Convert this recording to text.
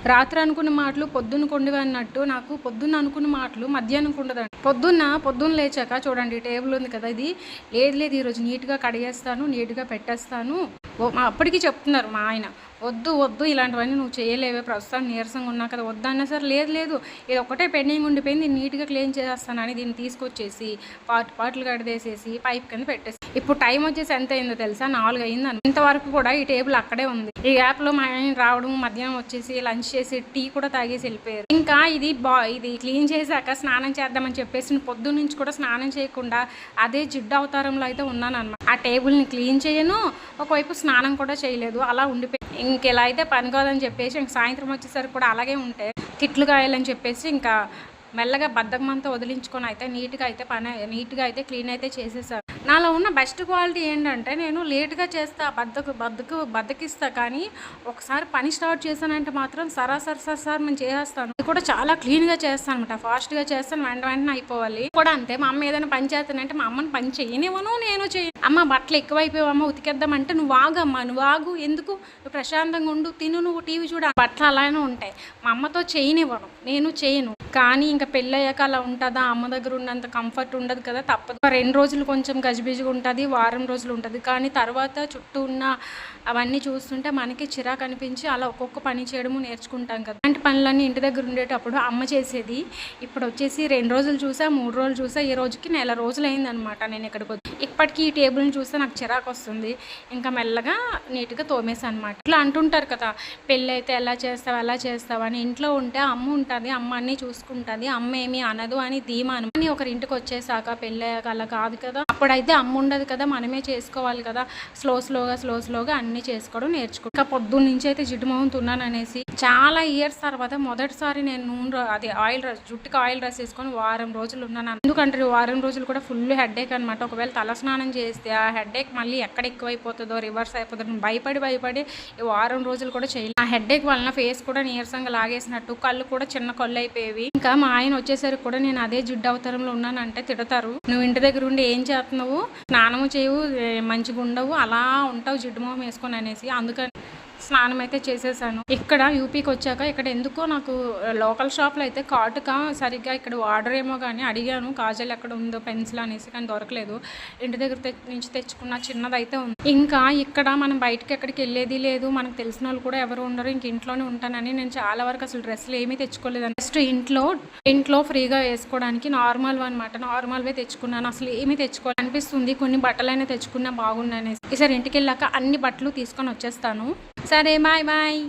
రాత్రి అనుకున్న మాటలు పొద్దున్న కొండివి అన్నట్టు నాకు పొద్దున్న అనుకున్న మాటలు మధ్యాహ్నం ఉండదండి. పొద్దున్న లేచాక చూడండి టేబుల్ ఉంది కదా, ఇది లేదు ఈరోజు నీట్గా కడిగేస్తాను, నీట్గా పెట్టేస్తాను. అప్పటికి చెప్తున్నారు మా ఆయన, వద్దు ఇలాంటివన్నీ నువ్వు చేయలేవే, ప్రస్తుతం నీరసంగా ఉన్నా కదా, వద్దన్నా సరే లేదు ఇది ఒకటే పెండింగ్ ఉండిపోయింది, నీట్గా క్లీన్ చేస్తానని దీన్ని తీసుకొచ్చేసి పాటలు కడిదేసేసి పైప్ కింద పెట్టేసి ఇప్పుడు టైం వచ్చేసి ఎంత అయిందో తెలుసా, 4 అయింది. ఇంతవరకు కూడా ఈ టేబుల్ అక్కడే ఉంది. ఈ గ్యాప్లో మా ఆయన రావడం, మధ్యాహ్నం వచ్చేసి లంచ్ చేసి టీ కూడా తాగేసి వెళ్ళిపోయారు. ఇంకా ఇది క్లీన్ చేశాక స్నానం చేద్దామని చెప్పేసి పొద్దున్న నుంచి కూడా స్నానం చేయకుండా అదే జిడ్డు అవతారంలో అయితే ఉన్నాను అనమాట. ఆ టేబుల్ని క్లీన్ చేయను, ఒకవైపు స్నానం కూడా చేయలేదు, అలా ఉండిపోయి ఇంకెలా అయితే పని కాదని చెప్పేసి ఇంక సాయంత్రం వచ్చేసరికి కూడా అలాగే ఉంటే తిట్లు కాయాలని చెప్పేసి ఇంకా మెల్లగా బద్ధకమంతా వదిలించుకొని అయితే నీట్గా అయితే క్లీన్ అయితే చేసేసారు. నాలో ఉన్న బెస్ట్ క్వాలిటీ ఏంటంటే నేను లేట్గా చేస్తా, బద్దకిస్తా, కానీ ఒకసారి పని స్టార్ట్ చేశానంటే మాత్రం సరాసరి నేను చేసేస్తాను. ఇది కూడా చాలా క్లీన్గా చేస్తాను అనమాట, ఫాస్ట్గా చేస్తాను, వెంటనే అయిపోవాలి. కూడా అంతే, మా అమ్మ ఏదైనా పని చేస్తానంటే మా అమ్మని పని చేయనివ్వను, నేను చేయను. అమ్మ బట్టలు ఎక్కువైపోయావమ్మ ఉతికేద్దామంటే నువ్వు ఆగు, ఎందుకు, నువ్వు ప్రశాంతంగా ఉండు, తిను, నువ్వు టీవీ చూడ, బట్టలు అలానే ఉంటాయి. మా అమ్మతో చేయనివ్వను, నేను చేయను. కానీ ఇంకా పెళ్ళయ్యాక అలా ఉంటుందా, అమ్మ దగ్గర ఉన్నంత కంఫర్ట్ ఉండదు కదా, తప్పదు. 2 రోజులు కొంచెం గజిబిజిగా ఉంటుంది, వారం రోజులు ఉంటుంది, కానీ తర్వాత చుట్టూ ఉన్న అవన్నీ చూస్తుంటే మనకి చిరాకు అనిపించి అలా ఒక్కొక్క పని చేయడము నేర్చుకుంటాం కదా. అలాంటి పనులన్నీ ఇంటి దగ్గర ఉండేటప్పుడు అమ్మ చేసేది. ఇప్పుడు వచ్చేసి 2 రోజులు చూసా, 3 రోజులు చూసా, ఈ రోజుకి 1 రోజులు అయిందనమాట నేను ఇక్కడికి వచ్చి. ఇప్పటికీ ఈ టేబుల్ని చూస్తే నాకు చిరాకు వస్తుంది. ఇంకా మెల్లగా నీట్గా తోమేసాను అనమాట. ఇట్లా అంటుంటారు కదా, పెళ్ళి అయితే ఎలా చేస్తావు అని. ఇంట్లో ఉంటే అమ్మ ఉంటుంది, అమ్మ అన్నీ చూసుకుంటుంది, అమ్మ ఏమీ అనదు అని ధీమానం. అని ఒకరింటికి వచ్చేసాక పెళ్ళయ్యాక అలా కాదు కదా, అప్పుడైతే అమ్మ ఉండదు కదా, మనమే చేసుకోవాలి కదా. స్లోగా అన్నీ చేసుకోవడం నేర్చుకో. ఇంకా పొద్దున్న నుంచి అయితే జిడ్డు మొహం తున్నాను అనేసి చాలా ఇయర్స్ తర్వాత మొదటిసారి నేను జుట్టుకి ఆయిల్ వేసుకొని వారం రోజులు ఉన్నాను. ఎందుకంటే వారం రోజులు కూడా ఫుల్ హెడ్ఏక్ అనమాట. ఒకవేళ తల స్నానం చేస్తే ఆ హెడ్ఏక్ మళ్ళీ ఎక్కడ ఎక్కువైపోతుందో, రివర్స్ అయిపోతుందో భయపడి ఈ వారం రోజులు కూడా చేయలేదు. ఆ హెడ్ఏక్ వలన ఫేస్ కూడా నీరసంగా లాగేసినట్టు, కళ్ళు కూడా చిన్న కళ్ళు అయిపోయేవి. ఇంకా మా ఆయన వచ్చేసరికి కూడా నేను అదే జిడ్డు అవతారంలో ఉన్నానంటే తిడతారు, నువ్వు ఇంటి దగ్గర ఉండి ఏం చేస్తున్నావు, స్నానము చేయవు, మంచిగా ఉండవు, అలా ఉంటావు జిడ్డు మొహం వేసుకొని అనేసి. అందుకని స్నానం అయితే చేసేసాను. ఇక్కడ యూపీకి వచ్చాక ఇక్కడ ఎందుకో నాకు లోకల్ షాప్లో అయితే కాటుక సరిగ్గా ఇక్కడ వాడర్ ఏమో కానీ అడిగాను, కాజల్ ఎక్కడ ఉందో పెన్సిల్ అనేసి, కానీ దొరకలేదు. ఇంటి దగ్గర నుంచి తెచ్చుకున్న చిన్నదైతే ఉంది. ఇంకా ఇక్కడ మనం బయటకి ఎక్కడికి వెళ్ళేది లేదు, మనకు తెలిసిన వాళ్ళు కూడా ఎవరు ఉండరు, ఇంక ఇంట్లోనే ఉంటానని నేను చాలా వరకు అసలు డ్రెస్సులు ఏమీ తెచ్చుకోలేదు. జస్ట్ ఇంట్లో ఫ్రీగా వేసుకోవడానికి నార్మల్వే తెచ్చుకున్నాను. అసలు ఏమీ తెచ్చుకోవాలి అనిపిస్తుంది, కొన్ని బట్టలైనా తెచ్చుకున్నా బాగుండనేసి. ఈసారి ఇంటికి వెళ్ళాక అన్ని బట్టలు తీసుకొని వచ్చేస్తాను. సరే, బాయ్.